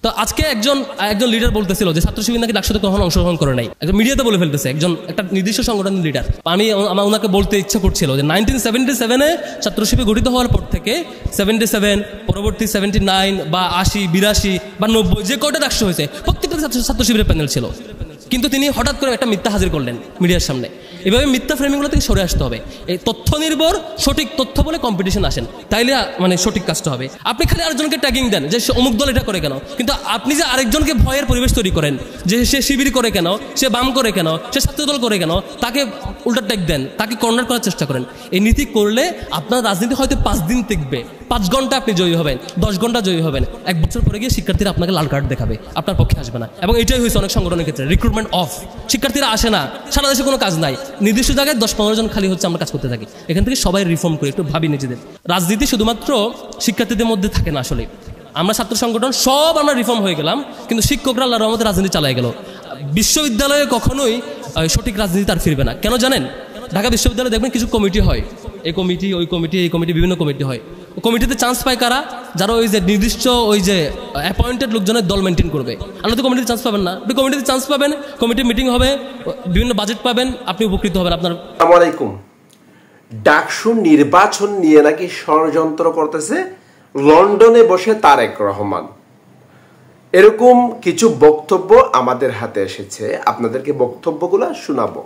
তো আজকে একজন লিডার বলতেছিল যে ছাত্র শিবির নাকি ডাকসুতে কখনো অংশগ্রহণ করে নাই, একজন মিডিয়াতে বলে ফেলতেছে, একটা নির্দিষ্ট সংগঠনের লিডার। আমার ওনাকে বলতে ইচ্ছা করছিল যে 1977-এ ছাত্র শিবির গঠিত হওয়ার পর থেকে 77 পরবর্তী 79 বা 80 82 বা 90 যে কয়টা ডাকসু হয়েছে প্রত্যেকটা ছাত্র শিবিরের প্যানেল ছিল, কিন্তু তিনি হঠাৎ করে একটা মিথ্যা হাজির করলেন মিডিয়ার সামনে। এভাবে মিথ্যা ফ্রেমিংগুলো থেকে সরে আসতে হবে। এই তথ্য নির্ভর সঠিক তথ্য বলে কম্পিটিশন আসেন, তাইলে মানে সঠিক কাজটা হবে। আপনি খালি আরেকজনকে ট্যাগিং দেন যে সে অমুক দল এটা করে কেন, কিন্তু আপনি যে আরেকজনকে ভয়ের পরিবেশ তৈরি করেন যে সে শিবির করে কেন, সে বাম করে কেন, সে ছাত্রদল করে কেন, তাকে উল্টা ট্যাগ দেন, তাকে কর্নার করার চেষ্টা করেন। এই নীতি করলে আপনার রাজনীতি হয়তো 5 দিন টিকবে, 5 ঘন্টা আপনি জয়ী হবেন, 10 ঘন্টা জয়ী হবেন, 1 বছর পরে গিয়ে শিক্ষার্থীরা আপনাকে লাল কার্ড দেখাবে, আপনার পক্ষে আসবে না। এবং এটাই হয়েছে অনেক সংগঠনের ক্ষেত্রে, রিক্রুটমেন্ট অফ, শিক্ষার্থীরা আসে না, সারা দেশে কোনো কাজ নাই, নির্দিষ্ট জায়গায় 10-15 জন খালি হচ্ছে, আমরা কাজ করতে থাকি। এখান থেকে সবাই রিফর্ম করি, একটু ভাবি নিজেদের। রাজনীতি শুধুমাত্র শিক্ষার্থীদের মধ্যে থাকে না, আসলে আমরা ছাত্র সংগঠন সব আমরা রিফর্ম হয়ে গেলাম, কিন্তু শিক্ষকরা আল্লাহর রহমতে রাজনীতি চালাই গেল। বিশ্ববিদ্যালয়ে কখনোই সঠিক রাজনীতি তার ফিরবে না। কেন জানেন? ঢাকা বিশ্ববিদ্যালয়ে দেখবেন কিছু কমিটি হয়, এই কমিটি ওই কমিটি এই কমিটি বিভিন্ন কমিটি হয়। কমিটিতে চান্স পায় কারা? যারা ওই যে নির্দিষ্ট ওই যে অ্যাপয়েন্টেড লোকজনের দল মেনটেন করবে। আপনি তো কমিটিতে চান্স পাবেন না, আপনি কমিটিতে চান্স পাবেন, কমিটির মিটিং হবে, বিভিন্ন বাজেট পাবেন, আপনি উপকৃত হবেন। আপনার আসসালামু আলাইকুম। ডাকসু নির্বাচন নিয়ে নাকি ষড়যন্ত্র করতেছে লন্ডনে বসে তারেক রহমান, এরকম কিছু বক্তব্য আমাদের হাতে এসেছে, আপনাদেরকে বক্তব্যগুলো শোনাবো।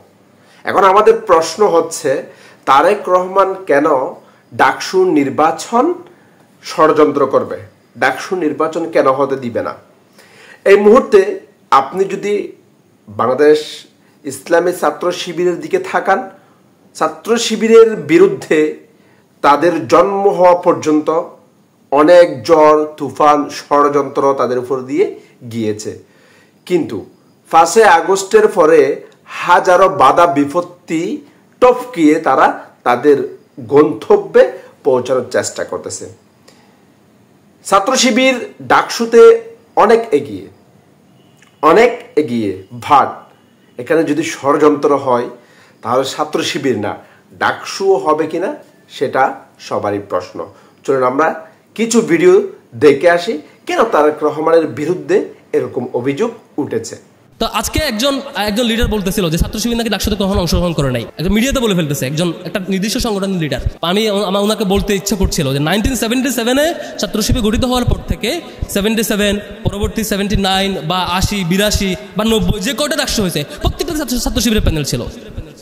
এখন আমাদের প্রশ্ন হচ্ছে, তারেক রহমান কেন ডাকসু নির্বাচন ষড়যন্ত্র করবে? ডাকসু নির্বাচন কেন হতে দিবে না? এই মুহূর্তে আপনি যদি বাংলাদেশ ইসলামী ছাত্র শিবিরের দিকে থাকান, ছাত্র শিবিরের বিরুদ্ধে তাদের জন্ম হওয়া পর্যন্ত অনেক ঝড় তুফান ষড়যন্ত্র তাদের উপর দিয়ে গিয়েছে, কিন্তু 5 আগস্টের পরে হাজারো বাধা বিপত্তি টপকিয়ে তারা তাদের গন্তব্যে পৌঁছানোর চেষ্টা করতেছে। ছাত্র শিবির ডাকসুতে অনেক এগিয়ে ভাট। এখানে যদি ষড়যন্ত্র হয় তাহলে ছাত্র শিবির না, ডাকসুও হবে কিনা সেটা সবারই প্রশ্ন। চলুন আমরা কিছু ভিডিও দেখে আসি কেন তারেক রহমানের বিরুদ্ধে এরকম অভিযোগ উঠেছে। তো আজকে একজন লিডার বলতেছিল যে ছাত্র শিবির নাকি ডাকসুতে কখনো অংশগ্রহণ করে নাই, একজন মিডিয়াতে বলে ফেলতেছে, একটা নির্দিষ্ট সংগঠনের লিডার। আমার ওনাকে বলতে ইচ্ছা করছিল যে 1977-এ ছাত্র শিবির গঠিত হওয়ার পর থেকে 77 পরবর্তী 79 বা 80 82 বা 90 যে কয়টা ডাকসু হয়েছে প্রত্যেকটা ছাত্র শিবিরের প্যানেল ছিল,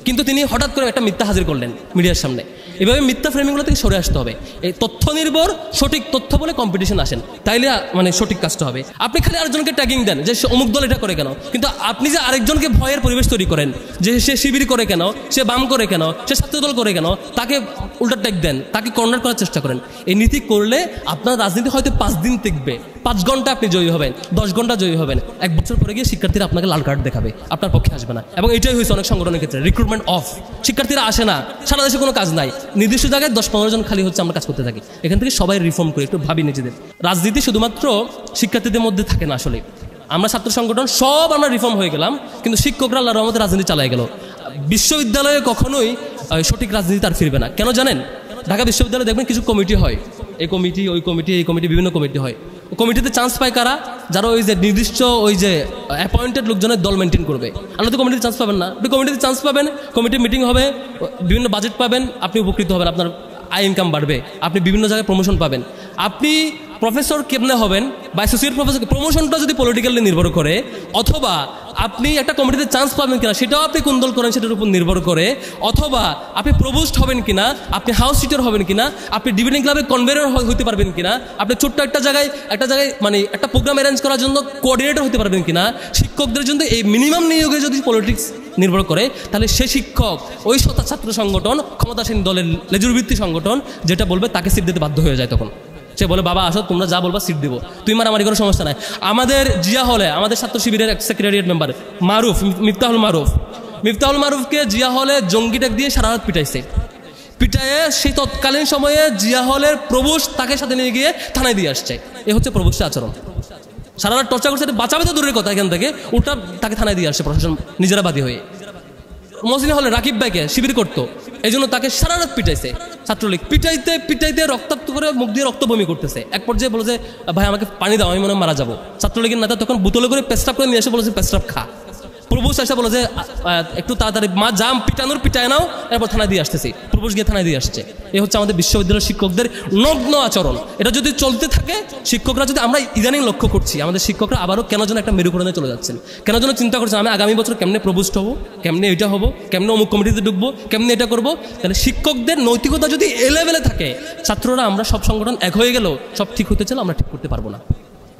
কিন্তু তিনি হঠাৎ করে একটা মিথ্যা হাজির করলেন মিডিয়ার সামনে। এভাবে মিথ্যা ফ্রেমিংগুলো থেকে সরে আসতে হবে। এই তথ্য নির্ভর সঠিক তথ্য বলে কম্পিটিশন আসেন, তাইলে মানে সঠিক কাজটা হবে। আপনি খালি আরেকজনকে ট্যাগিং দেন যে সে অমুক দল এটা করে কেন, কিন্তু আপনি যে আরেকজনকে ভয়ের পরিবেশ তৈরি করেন যে সে শিবির করে কেন, সে বাম করে কেন, সে ছাত্রদল করে কেন, তাকে উল্টা ট্যাগ দেন, তাকে কর্নার করার চেষ্টা করেন। এই নীতি করলে আপনার রাজনীতি হয়তো 5 দিন টিকবে, 5 ঘন্টা আপনি জয়ী হবেন, 10 ঘন্টা জয়ী হবেন, 1 বছর পরে গিয়ে শিক্ষার্থীরা আপনাকে লাল কার্ড দেখাবে, আপনার পক্ষে আসবে না। এবং এটাই হয়েছে অনেক সংগঠনের ক্ষেত্রে, রিক্রুটমেন্ট অফ, শিক্ষার্থীরা আসে না, সারা দেশে কোনো কাজ নাই, নির্দিষ্ট জায়গায় 10-15 জন খালি হচ্ছে, আমরা কাজ করতে থাকি। এখান থেকে সবাই রিফর্ম করি, একটু ভাবি নিজেদের। রাজনীতি শুধুমাত্র শিক্ষার্থীদের মধ্যে থাকে না, আসলে আমরা ছাত্র সংগঠন সব আমরা রিফর্ম হয়ে গেলাম, কিন্তু শিক্ষকরা আল্লাহর রহমতে রাজনীতি চালাই গেল। বিশ্ববিদ্যালয়ে কখনোই সঠিক রাজনীতি তার ফিরবে না। কেন জানেন? ঢাকা বিশ্ববিদ্যালয়ে দেখবেন কিছু কমিটি হয়, এই কমিটি ওই কমিটি এই কমিটি বিভিন্ন কমিটি হয়। কমিটিতে চান্স পায় কারা? যারা ওই যে নির্দিষ্ট ওই যে অ্যাপয়েন্টেড লোকজনের দল মেনটেন করবে। আপনি তো কমিটিতে চান্স পাবেন না, আপনি কমিটিতে চান্স পাবেন, কমিটির মিটিং হবে, বিভিন্ন বাজেট পাবেন, আপনি উপকৃত হবেন, আপনার আয় ইনকাম বাড়বে, আপনি বিভিন্ন জায়গায় প্রমোশন পাবেন। আপনি প্রফেসর কেমনে হবেন বা অ্যাসোসিয়েট প্রফেসর, প্রমোশনটা যদি পলিটিক্যালি নির্ভর করে, অথবা আপনি একটা কমিটিতে চান্স পাবেন কিনা সেটাও আপনি কোন দল করেন সেটার উপর নির্ভর করে, অথবা আপনি প্রভোস্ট হবেন কিনা, আপনি হাউস সিটার হবেন কিনা, আপনি ডিবেটিং ক্লাবে কনভেনর হতে পারবেন কিনা, আপনি ছোট্ট একটা জায়গায় মানে একটা প্রোগ্রাম অ্যারেঞ্জ করার জন্য কোঅর্ডিনেটর হতে পারবেন কিনা। শিক্ষকদের জন্য এই মিনিমাম নিয়োগে যদি পলিটিক্স নির্ভর করে, তাহলে সে শিক্ষক ওই ছাত্র সংগঠন ক্ষমতাসীন দলের লেজুরভিত্তিক সংগঠন যেটা বলবে তাকে সিট দিতে বাধ্য হয়ে যায়। তখন সে বলে, বাবা আসো, তোমরা যা বলবা সিট দিব, তুই মারামারি কোনো সমস্যা নাই। আমাদের জিয়া হলে আমাদের ছাত্র শিবিরের সেক্রেটারিয়েট মেম্বার মিফতাহুল মারুফকে জিয়া হলে জঙ্গি ট্যাগ দিয়ে সারা রাত পিটায়ে সেই তৎকালীন সময়ে জিয়া হলের প্রভোস্ট তাকে সাথে নিয়ে গিয়ে থানায় দিয়ে আসছে। এ হচ্ছে প্রভোস্টের আচরণ। সারা রাত টর্চার করছে, বাঁচাবে তো দূরের কথা, এখান থেকে উল্টা তাকে থানায় দিয়ে আসছে প্রশাসন নিজেরা বাদী হয়ে। মসজিদ হলে রাকিব ভাইকে শিবির করতো, এই জন্য তাকে সারা রাত পিটাইছে ছাত্রলীগ, পিটাইতে পিটাইতে রক্তাক্ত করে মুখ দিয়ে রক্ত বমি করতেছে। এক পর্যায়ে বলে যে ভাই আমাকে পানি দাও, আমি মনে হয় মারা যাবো। ছাত্রলীগের নেতা তখন বোতলে করে পেস্টাপ করে নিয়ে এসে বলেছে পেস্টাপ খা। প্রভুষ এসে বলে যে একটু তাড়াতাড়ি মা জাম পিটানোর পিটায় নাও, এরপর থানায় দিয়ে আসতেছি। প্রভুষ গিয়ে থানায় দিয়ে আসছে। এই হচ্ছে আমাদের বিশ্ববিদ্যালয়ের শিক্ষকদের নগ্ন আচরণ। এটা যদি চলতে থাকে, শিক্ষকরা যদি, আমরা ইদানিং লক্ষ্য করছি আমাদের শিক্ষকরা আবারও কেন যেন একটা মেরুকরণে চলে যাচ্ছেন, কেন যেন চিন্তা করছেন আমি আগামী বছর কেমনে প্রভুষ্ট হবো, কেমনে এটা হবো, কেমনে অমুক কমিটিতে ঢুকবো, কেমনে এটা করবো। তাহলে শিক্ষকদের নৈতিকতা যদি এ লেভেলে থাকে, ছাত্ররা আমরা সব সংগঠন এক হয়ে গেলেও সব ঠিক হতে চাইলে আমরা ঠিক করতে পারবো না।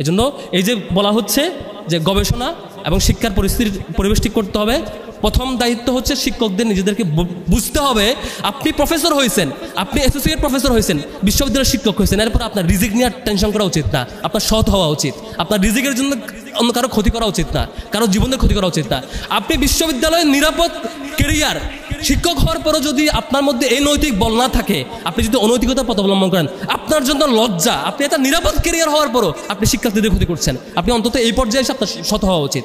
এজন্য এই যে বলা হচ্ছে যে গবেষণা এবং শিক্ষার পরিবেশ ঠিক করতে হবে, প্রথম দায়িত্ব হচ্ছে শিক্ষকদের নিজেদেরকে বুঝতে হবে আপনি প্রফেসর হয়েছেন, আপনি অ্যাসোসিয়েট প্রফেসর হয়েছেন, বিশ্ববিদ্যালয়ের শিক্ষক হয়েছেন, এরপর আপনার রিজিক নিয়ে টেনশন করা উচিত না, আপনার সৎ হওয়া উচিত, আপনার রিজিকের জন্য অন্য কারো ক্ষতি করা উচিত না, কারো জীবনের ক্ষতি করা উচিত না। আপনি বিশ্ববিদ্যালয়ের নিরাপদ কেরিয়ার শিক্ষক হওয়ার পরও যদি আপনার মধ্যে এই নৈতিক বল না থাকে, আপনি যদি অনৈতিকতার পথ অবলম্বন করেন, আপনার জন্য লজ্জা। আপনি একটা নিরাপদ কেরিয়ার হওয়ার পরও আপনি শিক্ষার্থীদের ক্ষতি করছেন। আপনি অন্তত এই পর্যায়ে এসে আপনার সৎ হওয়া উচিত।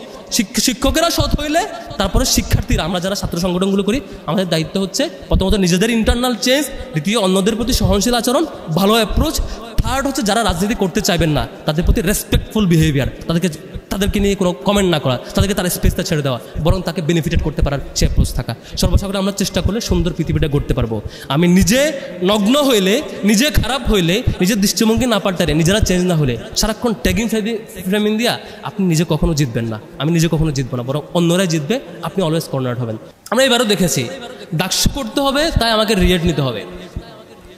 শিক্ষকেরা সৎ হইলে তারপরে শিক্ষার্থীরা, আমরা যারা ছাত্র সংগঠনগুলো করি, আমাদের দায়িত্ব হচ্ছে প্রথমত নিজেদের ইন্টারনাল চেঞ্জ, দ্বিতীয় অন্যদের প্রতি সহনশীল আচরণ, ভালো অ্যাপ্রোচ, থার্ড হচ্ছে যারা রাজনীতি করতে চাইবেন না তাদের প্রতি রেসপেক্টফুল বিহেভিয়ার, তাদেরকে নিয়ে কোনো কমেন্ট না করা, তাদেরকে তার স্পেসটা ছেড়ে দেওয়া, বরং তাকে বেনিফিটেড করতে পারার সে অ্যাপ্রোচ থাকা। সর্বসাধারণে আমরা চেষ্টা করলে সুন্দর পৃথিবীটা গড়তে পারবো। আমি নিজে নগ্ন হইলে, নিজে খারাপ হইলে, নিজের দৃষ্টিভঙ্গি না পাল্টালে, নিজেরা চেঞ্জ না হলে, সারাক্ষণ ট্যাগিং ফ্রেমিং দিয়া আপনি নিজে কখনো জিতবেন না, আমি নিজে কখনো জিতবো না, বরং অন্যরাই জিতবে, আপনি অলওয়েজ কর্নার হবেন। আমরা এবারও দেখেছি ডাকসু করতে হবে তাই আমাকে রিয়েট নিতে হবে,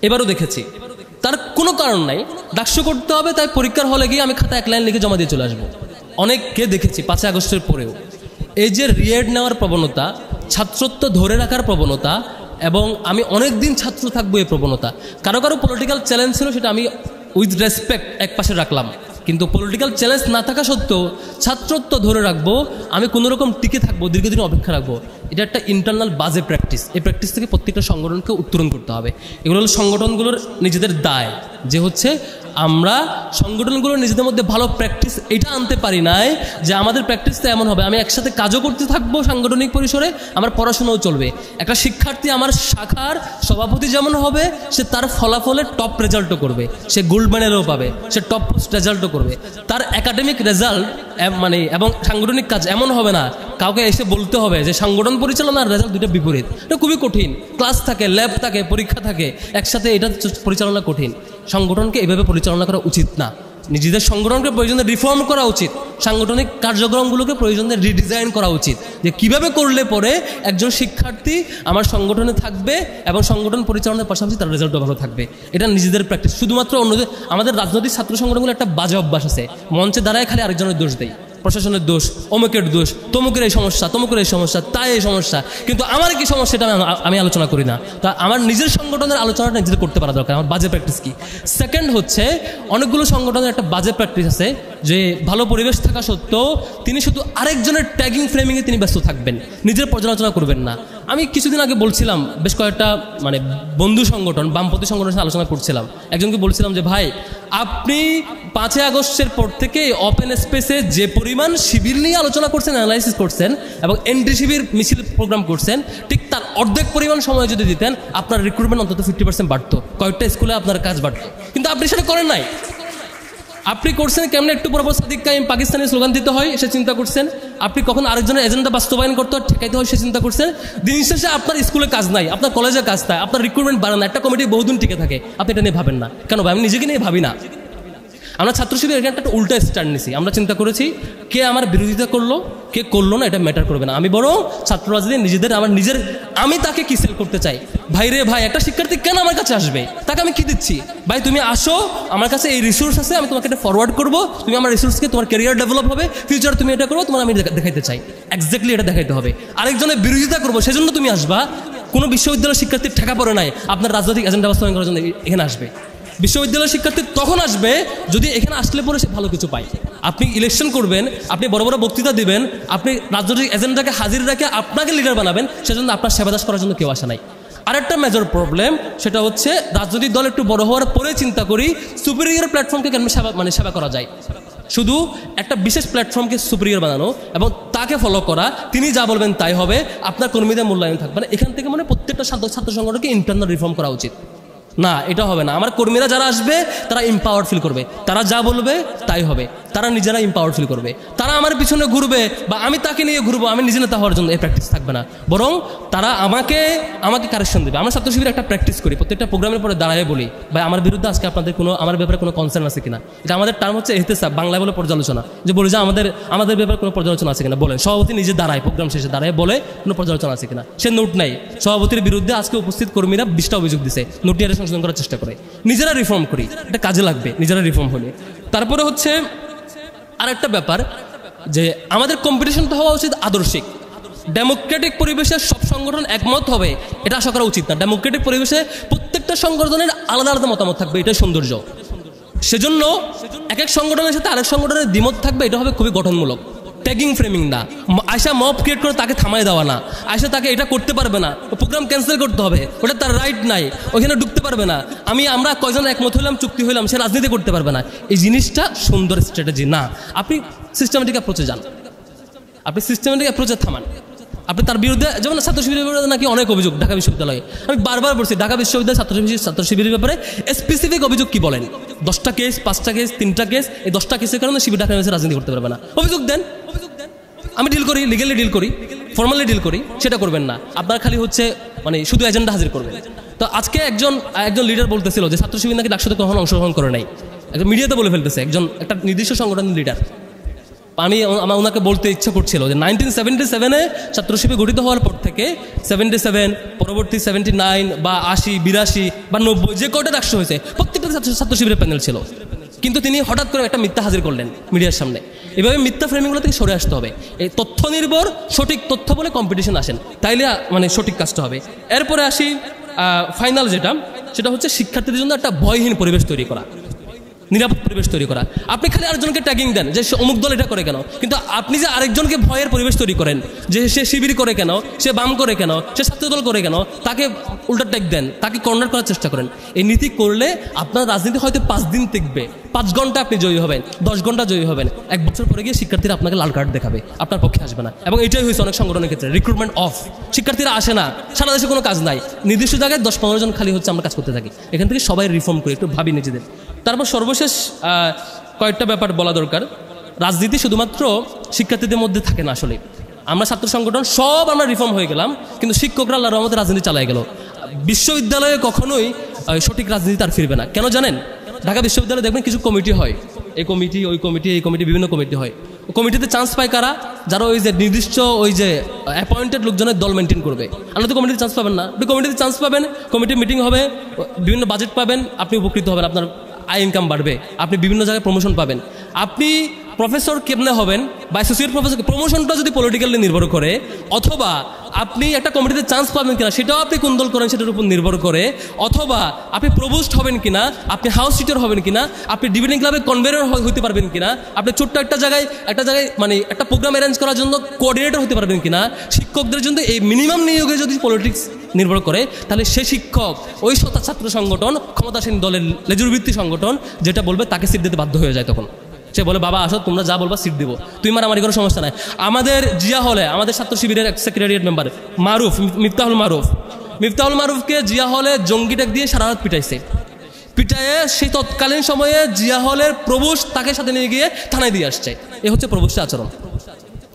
এবারও দেখেছি তার কোনো কারণ নাই, ডাকসু করতে হবে তাই পরীক্ষার হলে গিয়ে আমি খাতা এক লাইন লিখে জমা দিয়ে চলে আসবো। অনেককে দেখেছি 5 আগস্টের পরেও এই যে রিয়েট নেওয়ার প্রবণতা, ছাত্রত্ব ধরে রাখার প্রবণতা, এবং আমি অনেক দিন ছাত্র থাকবো এই প্রবণতা। কারো কারো পলিটিক্যাল চ্যালেঞ্জ ছিল, সেটা আমি উইথ রেসপেক্ট এক পাশে রাখলাম, কিন্তু পলিটিক্যাল চ্যালেঞ্জ না থাকা সত্ত্বেও ছাত্রত্ব ধরে রাখবো, আমি কোনোরকম টিকে থাকবো, দীর্ঘদিন অপেক্ষা রাখবো, এটা একটা ইন্টারনাল বাজে প্র্যাকটিস। এই প্র্যাকটিস থেকে প্রত্যেকটা সংগঠনকে উত্তরণ করতে হবে। এগুলো হলো সংগঠনগুলোর নিজেদের দায়, যে হচ্ছে আমরা সংগঠনগুলো নিজেদের মধ্যে ভালো প্র্যাকটিস এটা আনতে পারি নাই যে আমাদের প্র্যাকটিসটা এমন হবে আমি একসাথে কাজও করতে থাকবো সাংগঠনিক পরিসরে, আমার পড়াশোনাও চলবে। একটা শিক্ষার্থী আমার শাখার সভাপতি যেমন হবে, সে তার ফলাফলে টপ রেজাল্টও করবে, সে গোল্ড মেডেলও পাবে, সে টপ রেজাল্টও করবে। তার একাডেমিক রেজাল্ট মানে এবং সাংগঠনিক কাজ এমন হবে না কাউকে এসে বলতে হবে যে সংগঠন পরিচালনার রেজাল্ট দুটো বিপরীত। এটা খুবই কঠিন, ক্লাস থাকে, ল্যাব থাকে, পরীক্ষা থাকে, একসাথে এটা পরিচালনা কঠিন। সংগঠনকে এভাবে পরিচালনা করা উচিত না। নিজেদের সংগঠনকে প্রয়োজনে রিফর্ম করা উচিত, সাংগঠনিক কার্যক্রমগুলোকে প্রয়োজনে রিডিজাইন করা উচিত, যে কিভাবে করলে পরে একজন শিক্ষার্থী আমার সংগঠনে থাকবে এবং সংগঠন পরিচালনার পাশাপাশি তার রেজাল্টও ভালো থাকবে। এটা নিজেদের প্র্যাকটিস। শুধুমাত্র অন্যদের, আমাদের রাজনৈতিক ছাত্র সংগঠনগুলো একটা বাজে অভ্যাস আছে, মঞ্চে দাঁড়ায় খালি আরেকজনের দোষ দেয়, প্রশাসনের দোষ, অমুকের দোষ, তমুকের এই সমস্যা, তমুকের এই সমস্যা, তাই এই সমস্যা, কিন্তু আমার কি সমস্যা এটা আমি আলোচনা করি না। তা আমার নিজের সংগঠনের আলোচনাটা নিজেদের করতে পারা দরকার। আমার বাজে প্র্যাকটিস কি? সেকেন্ড হচ্ছে, অনেকগুলো সংগঠনের একটা বাজে প্র্যাকটিস আছে যে ভালো পরিবেশ থাকা সত্ত্বেও তিনি শুধু আরেকজনের ট্যাগিং ফ্রেমিংয়ে তিনি ব্যস্ত থাকবেন, নিজের পর্যালোচনা করবেন না। আমি কিছুদিন আগে বলছিলাম, বেশ কয়েকটা মানে বন্ধু সংগঠন, বামপন্থী সংগঠনের সাথে আলোচনা করছিলাম, একজনকে বলছিলাম যে ভাই আপনি 5 আগস্টের পর থেকে ওপেন স্পেসে যে পরিমাণ শিবির নিয়ে আলোচনা করছেন, অ্যানালাইসিস করছেন এবং এন্টি শিবির মিছিল প্রোগ্রাম করছেন, ঠিক তার অর্ধেক পরিমাণ সময় যদি দিতেন আপনার রিক্রুটমেন্ট অন্তত 50% বাড়তো, কয়েকটা স্কুলে আপনার কাজ বাড়তো, কিন্তু আপনি সেটা করেন নাই। আপনি করছেন কেমন একটু পর সাদিক কাইম পাকিস্তানি স্লোগান দিতে হয় সে চিন্তা করছেন, আপনি কখন আরেকজনের এজেন্ডা বাস্তবায়ন করতে হয় ঠেকাইতে হয় সে চিন্তা করছেন। দিন শেষে আপনার স্কুলে কাজ নাই, আপনার কলেজে কাজ নাই, আপনার রিক্রুটমেন্ট বাড়ে না, একটা কমিটি বহুদিন টিকে থাকে, আপনি এটা নিয়ে ভাবেন না কেন? ভাই আমি নিজেকে নিয়ে ভাবি না। আমরা ছাত্র শিবির এখানে একটা উল্টা স্ট্যান্ড নিছি। আমরা চিন্তা করেছি কে আমার বিরোধিতা করলো কে করলো না এটা ম্যাটার করবে না, আমি বরং ছাত্র রাজনীতি নিজেদের আমার নিজের আমি তাকে কি সেল করতে চাই। ভাই রে ভাই, একটা শিক্ষার্থী কেন আমার কাছে আসবে, তাকে আমি কি দিচ্ছি? ভাই তুমি আসো, আমার কাছে এই রিসোর্স আছে, আমি তোমাকে এটা ফরওয়ার্ড করবো, তুমি আমার রিসোর্সকে, তোমার ক্যারিয়ার ডেভেলপ হবে, ফিউচার তুমি এটা করবো, তোমার আমি দেখাইতে চাই, এক্স্যাক্টলি এটা দেখাইতে হবে। আরেকজনের বিরোধিতা করবো সেজন্য তুমি আসবা, কোনো বিশ্ববিদ্যালয়ের শিক্ষার্থীর ঠেকা পড়ে নাই আপনার রাজনৈতিক এজেন্ডা বাস্তবায়ন করার জন্য এখানে আসবে। বিশ্ববিদ্যালয়ের শিক্ষার্থী তখন আসবে যদি এখানে আসলে পরে সে ভালো কিছু পায়। আপনি ইলেকশন করবেন, আপনি বড় বড় বক্তৃতা দিবেন, আপনি রাজনৈতিক এজেন্ডাকে হাজির রেখে আপনাকে লিডার বানাবেন, সেজন্য আপনার সেবাদাস করার জন্য কেউ আসে নাই। আরেকটা মেজর প্রবলেম সেটা হচ্ছে রাজনৈতিক দল একটু বড় হওয়ার পরে চিন্তা করি সুপিরিয়র প্ল্যাটফর্মকে কেমন সেবা করা যায়। শুধু একটা বিশেষ প্ল্যাটফর্মকে সুপিরিয়র বানানো এবং তাকে ফলো করা, তিনি যা বলবেন তাই হবে, আপনার কর্মীদের মূল্যায়ন থাকবে না। এখান থেকে মানে প্রত্যেক প্রত্যেকটা ছাত্র সংগঠনকে ইন্টারনাল রিফর্ম করা উচিত। না, এটা হবে না। আমার কর্মীরা যারা আসবে তারা এম্পাওয়ার্ড ফিল করবে, তারা যা বলবে তাই হবে, তারা নিজেরা এম্পাওয়ার্ড ফিল করবে। তারা আমার পিছনে ঘুরবে বা আমি তাকে নিয়ে ঘুরবো, আমি নিজে নেতা হওয়ার জন্য এই প্র্যাকটিস থাকবে না, বরং তারা আমাকে কারেকশন দেবে। আমরা ছাত্র শিবিরে একটা প্র্যাকটিস করি, প্রত্যেকটা প্রোগ্রামের পরে দাঁড়ায় বলি, ভাই আমার বিরুদ্ধে আজকে আপনাদের আমার ব্যাপারে কোনো কনসার্ন আছে কিনা। এটা আমাদের টার্ম হচ্ছে এহতেসাব, বাংলায় বলে পর্যালোচনা, যে বলি যে আমাদের ব্যাপারে কোনো পর্যালোচনা আছে কিনা বলেন। সভাপতি নিজে দাঁড়ায়, প্রোগ্রাম শেষে দাঁড়ায় বলে কোনো পর্যালোচনা আছে কিনা। সে নোট নাই, সভাপতির বিরুদ্ধে আজকে উপস্থিত কর্মীরা 20টা অভিযোগ দিছে, নোট নিয়ে সংশোধন করার চেষ্টা করে। নিজেরা রিফর্ম করি, এটা কাজে লাগবে নিজেরা রিফর্ম হলে। তারপরে হচ্ছে আরেকটা ব্যাপার যে আমাদের কম্পিটিশনটা হওয়া উচিত আদর্শিক। ডেমোক্রেটিক পরিবেশে সব সংগঠন একমত হবে এটা আশা করা উচিত না। ডেমোক্রেটিক পরিবেশে প্রত্যেকটা সংগঠনের আলাদা আলাদা মতামত থাকবে, এটাই সৌন্দর্য। সেজন্য এক এক সংগঠনের সাথে আরেক সংগঠনের দ্বিমত থাকবে, এটা হবে খুবই গঠনমূলক। ট্যাগিং ফ্রেমিং না, আয়সা মব ক্রিয়েট করে তাকে থামায় দেওয়া না, আয়সা তাকে এটা করতে পারবে না, প্রোগ্রাম ক্যান্সেল করতে হবে, ওটা তার রাইট নাই, ওখানে ঢুকতে পারবে না, আমরা কয়জন একমত হইলাম, চুক্তি হইলাম, সে রাজনীতি করতে পারবে না। এই জিনিসটা সুন্দর স্ট্র্যাটেজি না। আপনি সিস্টেমেটিক অ্যাপ্রোচে যান, আপনি সিস্টেমেটিক অ্যাপ্রোচে থামান। আপনি তার বিরুদ্ধে, যেমন ছাত্র শিবিরের বিরুদ্ধে নাকি অনেক অভিযোগ ঢাকা বিশ্ববিদ্যালয়ে, আমি বারবার বলছি ঢাকা বিশ্ববিদ্যালয় ছাত্র শিবিরের ব্যাপারে স্পেসিফিক অভিযোগ কি বলেন। 10টা কেস, 5টা কেস, 3টা কেস, এই 10টা কেসের কারণে শিবির ঢাকা ইউনিভার্সিটি রাজনীতি করতে পারবে না। অভিযোগ দেন, আমি ডিল করি, লিগালি ডিল করি, ফর্মালি ডিল করি, সেটা করবেন না। আপনার খালি হচ্ছে শুধু এজেন্ডা হাজির করবেন। তো আজকে একজন লিডার বলতেছিল যে ছাত্র শিবির নাকি ডাকসুতে কখনো অংশগ্রহণ করে নাই, একজন মিডিয়াতে বলে ফেলতেছে, একটা নির্দিষ্ট সংগঠনের লিডার। আমার ওনাকে বলতে ইচ্ছা করছিল যে 1977-এ ছাত্র শিবির গঠিত হওয়ার পর থেকে 77, পরবর্তী 79 বা 80, 82 বা 90 যে কয়টা ডাকসু হয়েছে প্রত্যেকটা ছাত্র শিবিরের প্যানেল ছিল। কিন্তু তিনি হঠাৎ করে একটা মিথ্যা হাজির করলেন মিডিয়ার সামনে। এভাবে মিথ্যা ফ্রেমিংগুলো থেকে সরে আসতে হবে। এই তথ্য নির্ভর সঠিক তথ্য বলে কম্পিটিশন আসেন, তাইলে সঠিক কাজটা হবে। এরপরে আসি ফাইনাল যেটা, সেটা হচ্ছে শিক্ষার্থীদের জন্য একটা ভয়হীন পরিবেশ তৈরি করা, নিরাপদ পরিবেশ তৈরি করা। আপনি খালি আরেকজনকে ট্যাগিং দেন যে অমুক দল এটা করে কেন, কিন্তু আপনি যে আরেকজনকে ভয়ের পরিবেশ তৈরি করেন যে সে শিবির করে কেন, সে বাম করে কেন, সে ছাত্রদল করে কেন, তাকে উল্টা ট্যাগ দেন, তাকে কর্নার করার চেষ্টা করেন। এই নীতি করলে আপনার রাজনীতি হয়তো 5 দিন টিকবে, 5 ঘন্টা আপনি জয়ী হবেন, 10 ঘন্টা জয়ী হবেন, 1 বছর পরে গিয়ে শিক্ষার্থীরা আপনাকে লাল কার্ড দেখাবে, আপনার পক্ষে আসবে না। এবং এটাই হয়েছে অনেক সংগঠনের ক্ষেত্রে, রিক্রুটমেন্ট অফ, শিক্ষার্থীরা আসে না, সারা দেশে কোনো কাজ নাই, নির্দিষ্ট জায়গায় 10-15 জন খালি হচ্ছে আমরা কাজ করতে থাকি। এখান থেকে সবাই রিফর্ম করি, একটু ভাবি নিজেদের। তারপর সর্বশেষ কয়েকটা ব্যাপার বলা দরকার। রাজনীতি শুধুমাত্র শিক্ষার্থীদের মধ্যে থাকে না। আসলে আমরা ছাত্র সংগঠন সব আমরা রিফর্ম হয়ে গেলাম, কিন্তু শিক্ষকরা আল্লাহর রহমতে রাজনীতি চালাই গেল। বিশ্ববিদ্যালয়ে কখনোই সঠিক রাজনীতি আর ফিরবে না। কেন জানেন? ঢাকা বিশ্ববিদ্যালয়ে দেখবেন কিছু কমিটি হয়, এই কমিটি, ওই কমিটি, এই কমিটি, বিভিন্ন কমিটি হয়। কমিটিতে চান্স পায় কারা? যারা ওই যে নির্দিষ্ট ওই যে অ্যাপয়েন্টেড লোকজনের দল মেনটেন করবে। আপনারা তো কমিটিতে চান্স পাবেন না। আপনি কমিটিতে চান্স পাবেন, কমিটি মিটিং হবে, বিভিন্ন বাজেট পাবেন, আপনি উপকৃত হবেন, আপনার আয় ইনকাম বাড়বে, আপনি বিভিন্ন জায়গায় প্রমোশন পাবেন। আপনি প্রফেসর কেমনে হবেন বা অ্যাসোসিয়েট প্রফেসর, প্রমোশনটা যদি পলিটিক্যালি নির্ভর করে, অথবা আপনি একটা কমিটিতে চান্স পাবেন কিনা সেটাও আপনি কোন দল করেন সেটার উপর নির্ভর করে, অথবা আপনি প্রভোস্ট হবেন কিনা, আপনি হাউস সিটার হবেন কিনা, আপনি ডিবেটিং ক্লাবে কনভেনর হতে পারবেন কিনা, আপনি ছোট্ট একটা জায়গায় একটা প্রোগ্রাম অ্যারেঞ্জ করার জন্য কোঅর্ডিনেটর হতে পারবেন কিনা। শিক্ষকদের জন্য এই মিনিমাম নিয়োগে যদি পলিটিক্স নির্ভর করে, তাহলে সে শিক্ষক ওই ছাত্র সংগঠন, ক্ষমতাসীন দলের লেজুর ভিত্তি সংগঠন যেটা বলবে তাকে সিট দিতে বাধ্য হয়ে যায়। তখন সে বলে, বাবা আসো, তোমরা যা বলবা সিট দিব, তুই আমার কোনো সমস্যা নাই। আমাদের জিয়া হলে আমাদের ছাত্র শিবিরের সেক্রেটারিয়েট মেম্বার মারুফ, মিফতাহুল মারুফকে জিয়া হলে জঙ্গি ট্যাগ দিয়ে সারা রাত পিটায়ে সেই তৎকালীন সময়ে জিয়া হলের প্রভোস্ট তাকে সাথে নিয়ে গিয়ে থানায় দিয়ে আসছে। এ হচ্ছে প্রভোস্টের আচরণ।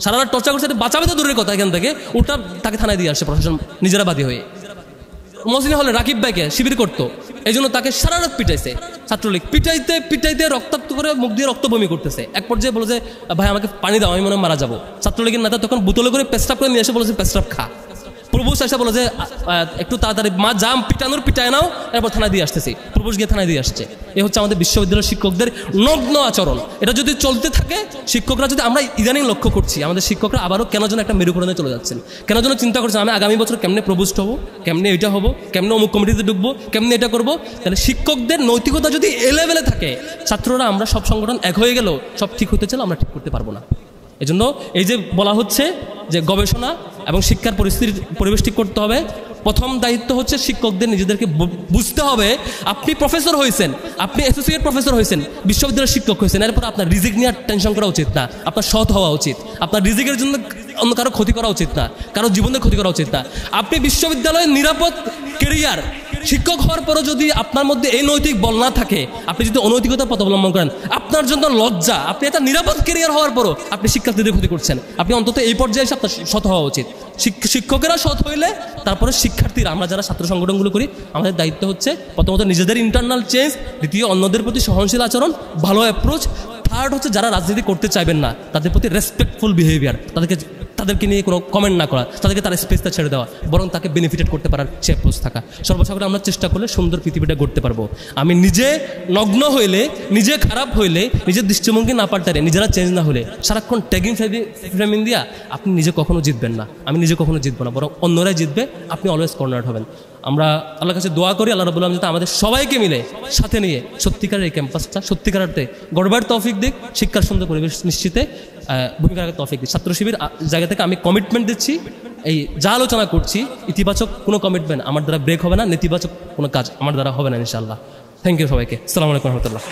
সারা রাত টর্চার করছে, বাঁচাবে তো দূরের কথা, এখান থেকে উল্টা তাকে থানায় দিয়ে আসছে প্রশাসন নিজেরা বাদী হয়ে। মসজিদ হলে রাকিব ভাইকে শিবির করতো, এই জন্য তাকে সারা রাত পিটাইছে ছাত্রলীগ। পিটাইতে রক্তাক্ত করে মুখ দিয়ে রক্ত বমি করতেছে। এক পর্যায়ে বলে যে, ভাই আমাকে পানি দাও, আমি মনে মারা যাবো। ছাত্রলীগের নেতা তখন বোতলে করে পেস্টাপ করে নিয়ে এসে বলেছে, পেস্টাপ খা। প্রভোস্ট এসে বলে যে, একটু তাড়াতাড়ি মা জাম পিটায় নাও, এরপর থানায় দিয়ে আসতেছি। প্রভোস্ট গিয়ে থানায় দিয়ে আসছে। এ হচ্ছে আমাদের বিশ্ববিদ্যালয়ের শিক্ষকদের নগ্ন আচরণ। এটা যদি চলতে থাকে, শিক্ষকরা যদি, আমরা ইদানিং লক্ষ্য করছি আমাদের শিক্ষকরা আবারও কেন যেন একটা মেরুকরণে চলে যাচ্ছেন, কেন যেন চিন্তা করছেন আমি আগামী বছর কেমনে প্রভোস্ট হবো, কেমনে এটা হবো, কেমনে অমুক কমিটিতে ঢুকবো, কেমনে এটা করবো। তাহলে শিক্ষকদের নৈতিকতা যদি এ লেভেলে থাকে, ছাত্ররা আমরা সব সংগঠন এক হয়ে গেলেও সব ঠিক হতে চাইলে আমরা ঠিক করতে পারবো না। এজন্য এই যে বলা হচ্ছে যে গবেষণা এবং শিক্ষার পরিবেশ ঠিক করতে হবে, প্রথম দায়িত্ব হচ্ছে শিক্ষকদের নিজেদেরকে বুঝতে হবে। আপনি প্রফেসর হয়েছেন, আপনি অ্যাসোসিয়েট প্রফেসর হয়েছেন, বিশ্ববিদ্যালয়ের শিক্ষক হয়েছেন, এরপর আপনার রিজিক নিয়ে টেনশন করা উচিত না, আপনার সৎ হওয়া উচিত। আপনার রিজিকের জন্য অন্য কারো ক্ষতি করা উচিত না, কারো জীবনের ক্ষতি করা উচিত না। আপনি বিশ্ববিদ্যালয়ের নিরাপদ কেরিয়ার, শিক্ষক হওয়ার পরও যদি আপনার মধ্যে এই নৈতিক বল না থাকে, আপনি যদি অনৈতিকতার পথ অবলম্বন করেন, আপনার জন্য লজ্জা। আপনি একটা নিরাপদ কেরিয়ার হওয়ার পরও আপনি শিক্ষার্থীদের ক্ষতি করছেন। আপনি অন্তত এই পর্যায়ে এসে আপনার সৎ হওয়া উচিত। শিক্ষকেরা সৎ হইলে তারপরে শিক্ষার্থীরা, আমরা যারা ছাত্র সংগঠনগুলো করি, আমাদের দায়িত্ব হচ্ছে প্রথমত নিজেদের ইন্টারনাল চেঞ্জ, দ্বিতীয় অন্যদের প্রতি সহনশীল আচরণ, ভালো অ্যাপ্রোচ, থার্ড হচ্ছে যারা রাজনীতি করতে চাইবেন না তাদের প্রতি রেসপেক্টফুল বিহেভিয়ার, তাদেরকে নিয়ে কোনো কমেন্ট না করা, তাদেরকে তার স্পেসটা ছেড়ে দেওয়া, বরং তাকে বেনিফিটেড করতে পারার সে অ্যাপ্রোচ থাকা। সর্বসাকুল্যে আমরা চেষ্টা করলে সুন্দর পৃথিবীটা গড়তে পারবো। আমি নিজে নগ্ন হইলে, নিজে খারাপ হইলে, নিজের দৃষ্টিভঙ্গি না পাল্টালে, নিজেরা চেঞ্জ না হলে, সারাক্ষণ ট্যাগিং ফ্রেমিং দিয়া আপনি নিজে কখনো জিতবেন না। আমি নিজে কখনো জিতবো না, বরং অন্যরাই জিতবে। আপনি অলওয়েজ কর্নার হবেন। আমরা আল্লাহর কাছে দোয়া করি, আল্লাহ রাব্বুল আলামিন যাতে আমাদের সবাইকে মিলে সাথে নিয়ে সত্যিকারের এই ক্যাম্পাসটা সত্যিকার অর্থে গড়বার তৌফিক দিক, শিক্ষার সুন্দর পরিবেশ নিশ্চিতে ভূমিকা রাখার তৌফিক দিক। ছাত্র শিবির জায়গা থেকে আমি কমিটমেন্ট দিচ্ছি, এই যা আলোচনা করছি ইতিবাচক কোনো কমিটমেন্ট আমার দ্বারা ব্রেক হবে না, নেতিবাচক কোনো কাজ আমার দ্বারা হবে না ইনশাআল্লাহ। থ্যাংক ইউ সবাইকে। আসসালামু আলাইকুম রহমতুল্লাহ।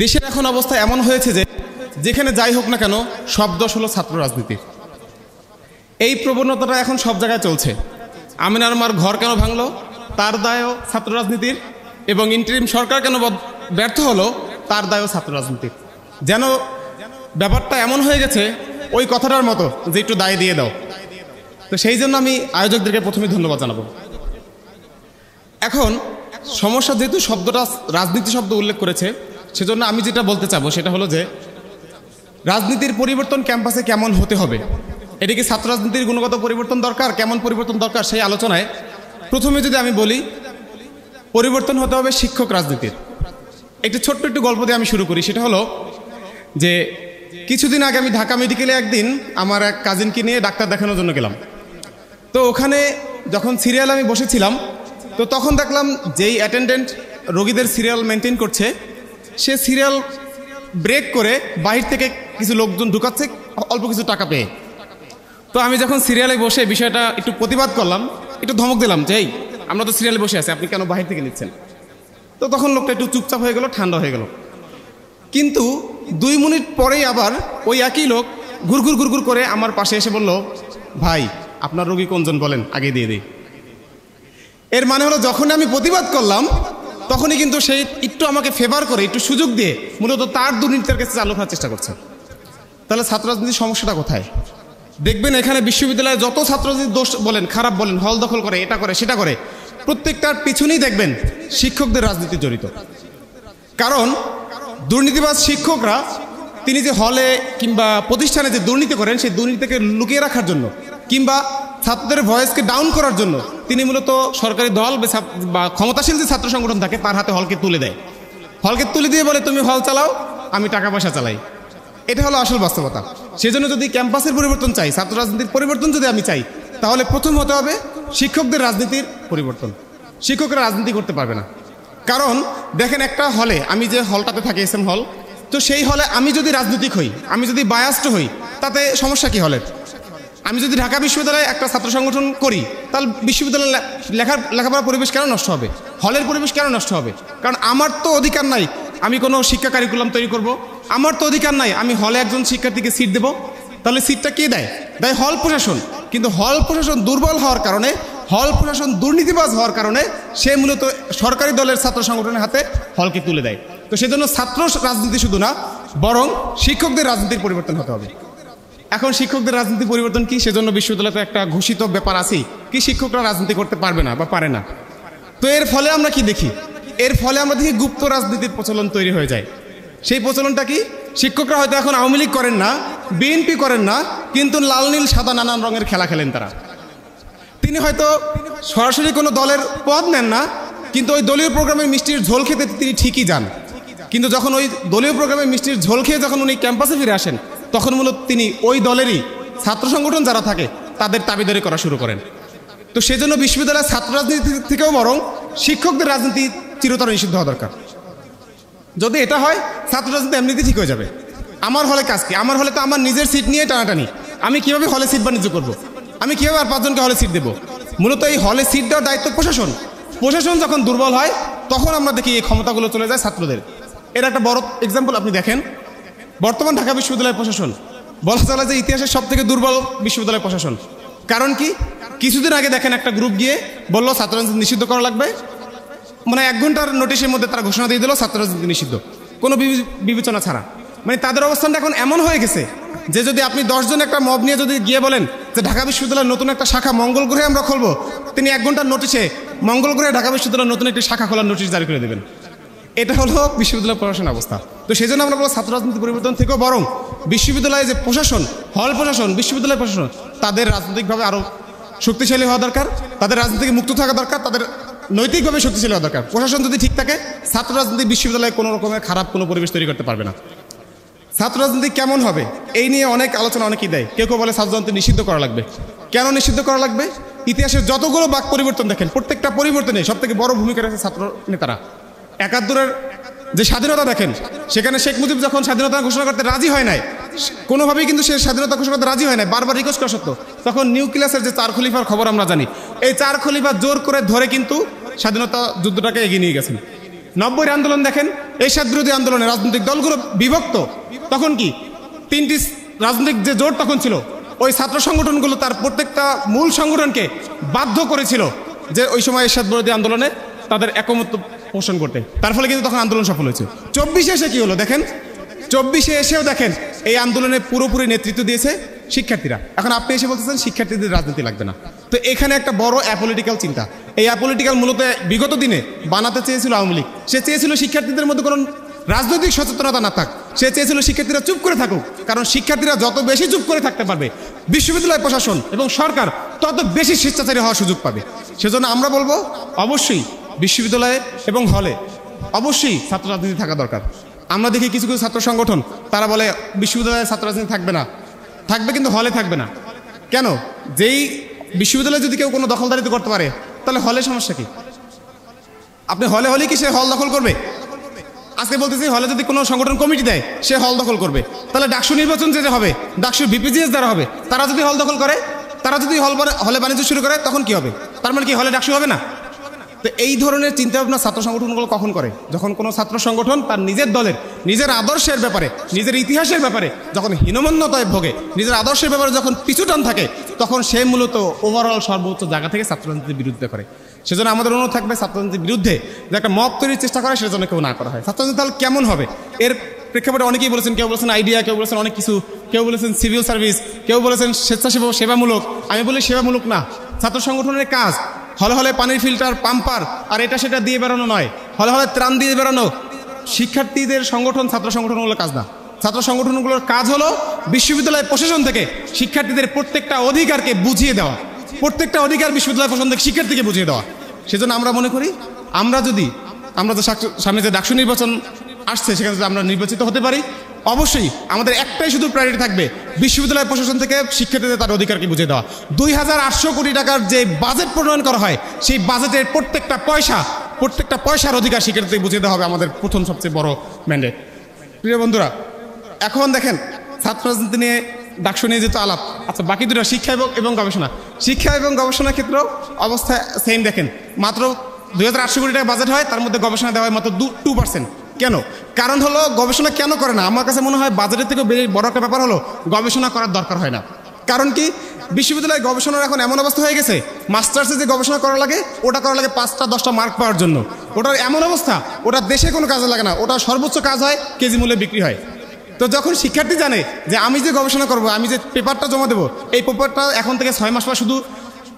দেশের এখন অবস্থা এমন হয়েছে যে যেখানে যাই হোক না কেন সব দোষ হলো ছাত্র রাজনীতির। এই প্রবণতাটা এখন সব জায়গায় চলছে। আমিনার মার ঘর কেন ভাঙলো, তার দায়ও ছাত্র রাজনীতির, এবং ইন্টারিম সরকার কেন ব্যর্থ হলো, তার দায়ও ছাত্র রাজনীতির। যেন ব্যাপারটা এমন হয়ে গেছে ওই কথাটার মতো যে একটু দায় দিয়ে দাও। তো সেই জন্য আমি আয়োজকদেরকে প্রথমে ধন্যবাদ জানাবো। এখন সমস্যা, যেহেতু শব্দটা রাজনীতি শব্দ উল্লেখ করেছে, সেজন্য আমি যেটা বলতে চাবো সেটা হলো যে রাজনীতির পরিবর্তন ক্যাম্পাসে কেমন হতে হবে, এটা কি ছাত্র রাজনীতির গুণগত পরিবর্তন দরকার, কেমন পরিবর্তন দরকার, সেই আলোচনায় প্রথমে যদি আমি বলি পরিবর্তন হতে হবে শিক্ষক রাজনীতির। একটু ছোট্ট একটু গল্প দিয়ে আমি শুরু করি। সেটা হলো যে কিছুদিন আগে আমি ঢাকা মেডিকেলে একদিন আমার এক কাজিনকে নিয়ে ডাক্তার দেখানোর জন্য গেলাম। তো ওখানে যখন সিরিয়াল আমি বসেছিলাম, তো তখন দেখলাম যেই অ্যাটেন্ডেন্ট রোগীদের সিরিয়াল মেনটেন করছে, সে সিরিয়াল ব্রেক করে বাহির থেকে কিছু লোকজন ঢুকাচ্ছে অল্প কিছু টাকা পেয়ে। তো আমি যখন সিরিয়ালে বসে বিষয়টা একটু প্রতিবাদ করলাম, একটু ধমক দিলাম যে এই আমরা তো সিরিয়ালে বসে আছি, আপনি কেন বাহির থেকে নিচ্ছেন। তো তখন লোকটা একটু চুপচাপ হয়ে গেল, ঠান্ডা হয়ে গেল। কিন্তু 2 মিনিট পরেই আবার ওই একই লোক ঘুরঘুর ঘুরঘুর করে আমার পাশে এসে বলল, ভাই আপনার রোগী কোনজন বলেন, আগে দিয়ে দিই। এর মানে হলো যখন আমি প্রতিবাদ করলাম তখনই কিন্তু সে একটু আমাকে ফেভার করে, একটু সুযোগ দিয়ে মূলত তার দুর্নীতির কাছে চালু করার চেষ্টা করছে। তাহলে ছাত্র রাজনীতির সমস্যাটা কোথায়? দেখবেন এখানে বিশ্ববিদ্যালয়ে যত ছাত্র দোষ বলেন, খারাপ বলেন, হল দখল করে, এটা করে সেটা করে, প্রত্যেকটার পিছনেই দেখবেন শিক্ষকদের রাজনীতি জড়িত। কারণ দুর্নীতিবাজ শিক্ষকরা তিনি যে হলে কিংবা প্রতিষ্ঠানে যে দুর্নীতি করেন, সেই দুর্নীতিকে লুকিয়ে রাখার জন্য কিংবা ছাত্রদের ভয়েসকে ডাউন করার জন্য তিনি মূলত সরকারি দল বা ক্ষমতাশীল যে ছাত্র সংগঠন থাকে তার হাতে হলকে তুলে দেয়। হলকে তুলে দিয়ে বলে তুমি হল চালাও, আমি টাকা পয়সা চালাই। এটা হলো আসল বাস্তবতা। সেজন্য যদি ক্যাম্পাসের পরিবর্তন চাই, ছাত্র রাজনীতির পরিবর্তন যদি আমি চাই, তাহলে প্রথম হতে হবে শিক্ষকদের রাজনীতির পরিবর্তন। শিক্ষকরা রাজনীতি করতে পারবে না। কারণ দেখেন একটা হলে, আমি যে হলটাতে থাকি SM হল, তো সেই হলে আমি যদি রাজনৈতিক হই, আমি যদি বায়াস্ট হই, তাতে সমস্যা কি হলের? আমি যদি ঢাকা বিশ্ববিদ্যালয়ে একটা ছাত্র সংগঠন করি, তাহলে বিশ্ববিদ্যালয়ের লেখাপড়ার পরিবেশ কেন নষ্ট হবে, হলের পরিবেশ কেন নষ্ট হবে? কারণ আমার তো অধিকার নাই আমি কোনো শিক্ষা কারিকুলাম তৈরি করব, আমার তো অধিকার নাই আমি হলে একজন শিক্ষার্থীকে সিট দেব। তাহলে সিটটা কে দেয়? দেয় হল প্রশাসন। কিন্তু হল প্রশাসন দুর্বল হওয়ার কারণে, হল প্রশাসন দুর্নীতিবাজ হওয়ার কারণে সে মূলত সরকারি দলের ছাত্র সংগঠনের হাতে হলকে তুলে দেয়। তো সেজন্য ছাত্র রাজনীতি শুধু না, বরং শিক্ষকদের রাজনীতির পরিবর্তন হতে হবে। এখন শিক্ষকদের রাজনীতি পরিবর্তন কি? সেজন্য বিশ্ববিদ্যালয়তে একটা ঘোষিত ব্যাপার আছে কি শিক্ষকরা রাজনীতি করতে পারবে না বা পারে না। তো এর ফলে আমরা কি দেখি? এর ফলে আমরা দেখি গুপ্ত রাজনীতির প্রচলন তৈরি হয়ে যায়। সেই প্রচলনটা কি? শিক্ষকরা হয়তো এখন আওয়ামী লীগ করেন না, বিএনপি করেন না, কিন্তু লাল নীল সাদা নানান রঙের খেলা খেলেন তারা। তিনি হয়তো সরাসরি কোনো দলের পদ নেন না, কিন্তু ওই দলীয় প্রোগ্রামে মিষ্টির ঝোল খেতে তিনি ঠিকই যান। কিন্তু যখন ওই দলীয় প্রোগ্রামে মিষ্টির ঝোল খেয়ে যখন উনি ক্যাম্পাসে ফিরে আসেন, তখন মূলত তিনি ওই দলেরই ছাত্র সংগঠন যারা থাকে তাদের দাবিদারি করা শুরু করেন। তো সেজন্য বিশ্ববিদ্যালয়ের ছাত্র রাজনীতি থেকেও বরং শিক্ষকদের রাজনীতি চিরতরে নিষিদ্ধ হওয়া দরকার। যদি এটা হয়, ছাত্র রাজনীতি এমনিতেই ঠিক হয়ে যাবে। আমার হলে কাজ কি? আমার হলে তো আমার নিজের সিট নিয়ে টানাটানি। আমি কিভাবে হলে সিট বাণিজ্য করবো? আমি কিভাবে আর 5 জনকে হলে সিট দেবো? মূলত এই হলে সিট দেওয়ার দায়িত্ব প্রশাসন। প্রশাসন যখন দুর্বল হয়, তখন আমরা দেখি এই ক্ষমতাগুলো চলে যায় ছাত্রদের। এর একটা বড় এক্সাম্পল আপনি দেখেন, বর্তমান ঢাকা বিশ্ববিদ্যালয়ের প্রশাসন বলা চলে যে ইতিহাসের সব থেকে দুর্বল বিশ্ববিদ্যালয় প্রশাসন। কারণ কি, কিছুদিন আগে দেখেন একটা গ্রুপ গিয়ে বললো ছাত্র রাজনীতি নিষিদ্ধ করা লাগবে, মানে 1 ঘন্টার নোটিশের মধ্যে তারা ঘোষণা দিয়ে দিল ছাত্র রাজনীতি নিষিদ্ধ, কোনো বিবেচনা ছাড়া। মানে তাদের অবস্থানটা এখন এমন হয়ে গেছে যে যদি আপনি 10 জন একটা মব নিয়ে যদি গিয়ে বলেন যে ঢাকা বিশ্ববিদ্যালয়ের নতুন একটা শাখা মঙ্গল গ্রহে আমরা খুলবো, তিনি 1 ঘন্টার নোটিশে মঙ্গল গ্রহে ঢাকা বিশ্ববিদ্যালয়ের নতুন একটি শাখা খোলার নোটিশ জারি করে দেবেন। এটা হলো বিশ্ববিদ্যালয় প্রশাসনের অবস্থা। তো সেই জন্য আমরা বলবো ছাত্র রাজনীতি পরিবর্তন থেকেও বরং বিশ্ববিদ্যালয়ে যে প্রশাসন, হল প্রশাসন, বিশ্ববিদ্যালয় প্রশাসন, তাদের রাজনৈতিকভাবে আরও শক্তিশালী হওয়া দরকার, তাদের রাজনীতি থেকে মুক্ত থাকা দরকার, তাদের নৈতিকভাবে শক্তিশালী হওয়া দরকার। প্রশাসন যদি ঠিক থাকে, ছাত্র রাজনীতি বিশ্ববিদ্যালয়ে কোনো রকমের খারাপ কোনো পরিবেশ তৈরি করতে পারবে না। ছাত্র রাজনীতি কেমন হবে এই নিয়ে অনেক আলোচনা অনেকেই দেয়। কেউ কেউ বলে ছাত্র রাজনীতি নিষিদ্ধ করা লাগবে। কেন নিষিদ্ধ করা লাগবে? ইতিহাসের যতগুলো বাক পরিবর্তন দেখেন, প্রত্যেকটা পরিবর্তনে সবথেকে বড় ভূমিকা রয়েছে ছাত্র নেতারা। 71-এর যে স্বাধীনতা দেখেন, সেখানে শেখ মুজিব যখন স্বাধীনতা ঘোষণা করতে রাজি হয় নাই, কোনোভাবেই কিন্তু সে স্বাধীনতা ঘোষণা করতে রাজি হয় নাই, বারবার রিকোয়েস্ট করা সত্ত্বেও তখন নিউক্লিয়াসের যে 4 খলিফার খবর আমরা জানি, এই 4 খলিফা জোর করে ধরে কিন্তু স্বাধীনতা যুদ্ধটাকে এগিয়ে নিয়ে গেছেন। 90-এর আন্দোলন দেখেন, এরশাদ বিরোধী আন্দোলনে রাজনৈতিক দলগুলো বিভক্ত। তখন কি 3টি রাজনৈতিক যে জোট তখন ছিল, ওই ছাত্র সংগঠনগুলো তার প্রত্যেকটা মূল সংগঠনকে বাধ্য করেছিল যে ওই সময় এরশাদ বিরোধী আন্দোলনে তাদের একমত পোষণ করতে। তার ফলে কিন্তু তখন আন্দোলন সফল হয়েছে। 24-এ এসে কি হলো দেখেন, 24-এ এসেও দেখেন এই আন্দোলনে পুরোপুরি নেতৃত্ব দিয়েছে শিক্ষার্থীরা। এখন আপনি এসে বলতেছেন শিক্ষার্থীদের রাজনীতি লাগবে না। তো এখানে একটা বড় অ্যাপলিটিক্যাল চিন্তা। এই অ্যাপলিটিক্যাল মূলত বিগত দিনে বানাতে চেয়েছিল আওয়ামী লীগ। সে চেয়েছিল শিক্ষার্থীদের মধ্যে কোনো রাজনৈতিক সচেতনতা না থাক, সে চেয়েছিল শিক্ষার্থীরা চুপ করে থাকুক। কারণ শিক্ষার্থীরা যত বেশি চুপ করে থাকতে পারবে, বিশ্ববিদ্যালয় প্রশাসন এবং সরকার তত বেশি স্বেচ্ছাচারী হওয়ার সুযোগ পাবে। সেজন্য আমরা বলবো অবশ্যই বিশ্ববিদ্যালয়ে এবং হলে অবশ্যই ছাত্র রাজনীতি থাকা দরকার। আমরা দেখি কিছু কিছু ছাত্র সংগঠন তারা বলে বিশ্ববিদ্যালয়ে ছাত্র রাজনীতি থাকবে না, থাকবে কিন্তু হলে থাকবে না। কেন? যেই বিশ্ববিদ্যালয়ে যদি কেউ কোনো দখলদারিত্ব করতে পারে, তাহলে হলে সমস্যা কি? আপনি হলে হলে কি সে হল দখল করবে? আজকে বলতেছি হলে যদি কোনো সংগঠন কমিটি দেয়, সে হল দখল করবে। তাহলে ডাকসু নির্বাচন যে হবে, ডাকসু বিপিজিএস যারা হবে, তারা যদি হল দখল করে, তারা যদি হলে বাণিজ্য শুরু করে, তখন কি হবে? তার মানে কি হলে ডাকসু হবে না? তো এই ধরনের চিন্তাভাবনা ছাত্র সংগঠনগুলো কখন করে? যখন কোনো ছাত্র সংগঠন তার নিজের দলের, নিজের আদর্শের ব্যাপারে, নিজের ইতিহাসের ব্যাপারে যখন হীনমন্যতায় ভোগে, নিজের আদর্শের ব্যাপারে যখন পিছুটান থাকে, তখন সে মূলত ওভারঅল সর্বোচ্চ জায়গা থেকে ছাত্র রাজনীতির বিরুদ্ধে করে। সেজন্য আমাদের অনুরোধ থাকবে ছাত্র রাজনীতির বিরুদ্ধে যে একটা মব তৈরির চেষ্টা করে, সেজন্য কেউ না করা হয়। ছাত্র রাজনীতি তাহলে কেমন হবে? এর প্রেক্ষাপটে অনেকেই বলেছেন, কেউ বলেছেন আইডিয়া, কেউ বলেছেন অনেক কিছু, কেউ বলেছেন সিভিল সার্ভিস, কেউ বলেছেন স্বেচ্ছাসেবী সেবামূলক। আমি বলি সেবামূলক না, ছাত্র সংগঠনের কাজ হলে হলে পানির ফিল্টার, পাম্পার আর এটা সেটা দিয়ে বেরোনো নয়, হলে হলে ত্রাণ দিয়ে বেরোনো। শিক্ষার্থীদের সংগঠন ছাত্র সংগঠনগুলোর কাজ না। ছাত্র সংগঠনগুলোর কাজ হলো বিশ্ববিদ্যালয় প্রশাসন থেকে শিক্ষার্থীদের প্রত্যেকটা অধিকারকে বুঝিয়ে দেওয়া, প্রত্যেকটা অধিকার বিশ্ববিদ্যালয় প্রশাসন থেকে শিক্ষার্থীকে বুঝিয়ে দেওয়া। সেজন্য আমরা মনে করি আমরা যে সামনে যে ডাকসু নির্বাচন আসছে, সেখানে যদি আমরা নির্বাচিত হতে পারি, অবশ্যই আমাদের একটাই শুধু প্রায়োরিটি থাকবে, বিশ্ববিদ্যালয় প্রশাসন থেকে শিক্ষার্থীদের তার অধিকারকে বুঝিয়ে দেওয়া। 2800 কোটি টাকার যে বাজেট প্রণয়ন করা হয়, সেই বাজেটের প্রত্যেকটা পয়সার অধিকার শিক্ষার্থীদের বুঝিয়ে দেওয়া হবে আমাদের প্রথম সবচেয়ে বড় ম্যান্ডেট। প্রিয় বন্ধুরা, এখন দেখেন ছাত্র রাজনীতি নিয়ে ডাকসু নিয়ে যেহেতু আলাপ, আচ্ছা বাকি দুটো শিক্ষা এবং গবেষণা। শিক্ষা এবং গবেষণার ক্ষেত্রেও অবস্থা সেম। দেখেন মাত্র 2800 কোটি টাকা বাজেট হয়, তার মধ্যে গবেষণা দেওয়া হয় মাত্র 2%। কেন? কারণ হলো গবেষণা কেন করে না? আমার কাছে মনে হয় বাজেটের থেকে বড় একটা ব্যাপার হলো গবেষণা করার দরকার হয় না। কারণ কি, বিশ্ববিদ্যালয়ে গবেষণার এখন এমন অবস্থা হয়ে গেছে, মাস্টার্সে যে গবেষণা করা লাগে, ওটা করা লাগে 5টা-10টা মার্ক পাওয়ার জন্য। ওটার এমন অবস্থা, ওটা দেশে কোনো কাজে লাগে না, ওটা সর্বোচ্চ কাজ হয় কেজি মূল্যে বিক্রি হয়। তো যখন শিক্ষার্থী জানে যে আমি যে গবেষণা করবো, আমি যে পেপারটা জমা দেবো, এই পেপারটা এখন থেকে 6 মাস পর শুধু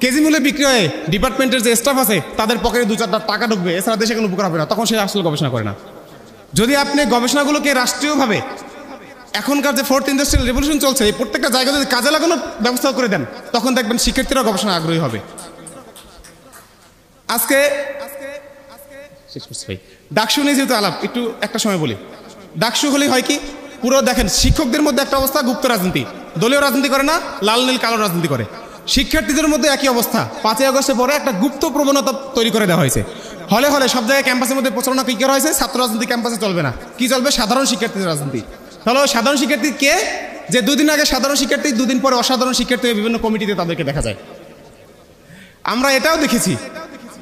কেজি মূল্যে বিক্রি হয়ে ডিপার্টমেন্টের যে স্টাফ আছে তাদের পকেটে 2-4টা টাকা ঢুকবে, এছাড়া দেশে কোনো উপকার হবে না, তখন সে আসলে গবেষণা করে না। যদি আপনি গবেষণাগুলোকে রাষ্ট্রীয়ভাবে এখনকার যে 4th ইন্ডাস্ট্রিয়াল রেভলিউশন চলছে, এই প্রত্যেকটা জায়গায় যদি কাজে লাগানোর ব্যবস্থা করে দেন, তখন দেখবেন শিক্ষার্থীরা গবেষণা আগ্রহী হবে। আজকে ডাকসু নিয়ে যেহেতু আলাপ, একটু একটা সময় বলি। ডাকসু হলেই হয় কি, পুরো দেখেন শিক্ষকদের মধ্যে একটা অবস্থা, গুপ্ত রাজনীতি, দলীয় রাজনীতি করে না, লাল নীল কালো রাজনীতি করে। শিক্ষার্থীদের মধ্যে একই অবস্থা। 5ই আগস্টের পরে একটা গুপ্ত প্রবণতা তৈরি করে দেওয়া হয়েছে। হলে হলে সব জায়গায় ক্যাম্পাসের মধ্যে প্রচারণা কি করা হয়েছে, ছাত্র রাজনীতি ক্যাম্পাসে চলবে না, কি চলবে, সাধারণ শিক্ষার্থীদের রাজনীতি। তাহলে সাধারণ শিক্ষার্থী কে? যে 2 দিন আগে সাধারণ শিক্ষার্থী, 2 দিন পরে অসাধারণ শিক্ষার্থী, বিভিন্ন কমিটিতে তাদেরকে দেখা যায়। আমরা এটাও দেখেছি,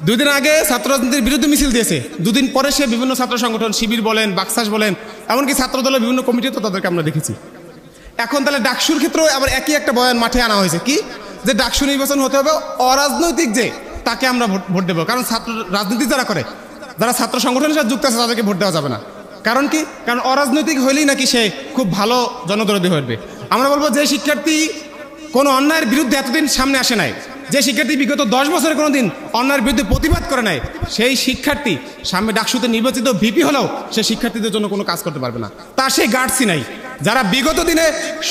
2 দিন আগে ছাত্র রাজনীতির বিরুদ্ধে মিছিল দিয়েছে, 2 দিন পরে সে বিভিন্ন ছাত্র সংগঠন, শিবির বলেন, বাকশাস বলেন, এমনকি ছাত্র দলের বিভিন্ন কমিটিতে তাদেরকে আমরা দেখেছি। এখন তাহলে ডাকসুর ক্ষেত্রেও আবার একই একটা বয়ান মাঠে আনা হয়েছে কি, যে ডাকসু নির্বাচন হতে হবে অরাজনৈতিক, যে তাকে আমরা ভোট দেবো। কারণ ছাত্র রাজনীতি যারা করে, যারা ছাত্র সংগঠনের সাথে যুক্ত আছে, তাদেরকে ভোট দেওয়া যাবে না। কারণ কি? কারণ অরাজনৈতিক হইলেই নাকি সে খুব ভালো জনদরদি হয়ে। আমরা বলবো যে শিক্ষার্থী কোনো অন্যায়ের বিরুদ্ধে এতদিন সামনে আসে নাই, যে শিক্ষার্থী বিগত 10 বছরে কোনো দিন অন্যায়ের বিরুদ্ধে প্রতিবাদ করে নাই, সেই শিক্ষার্থী সামনে ডাকসুতে নির্বাচিত ভিপি হলেও সে শিক্ষার্থীদের জন্য কোনো কাজ করতে পারবে না। তার সেই গার্ডসই নাই। যারা বিগত দিনে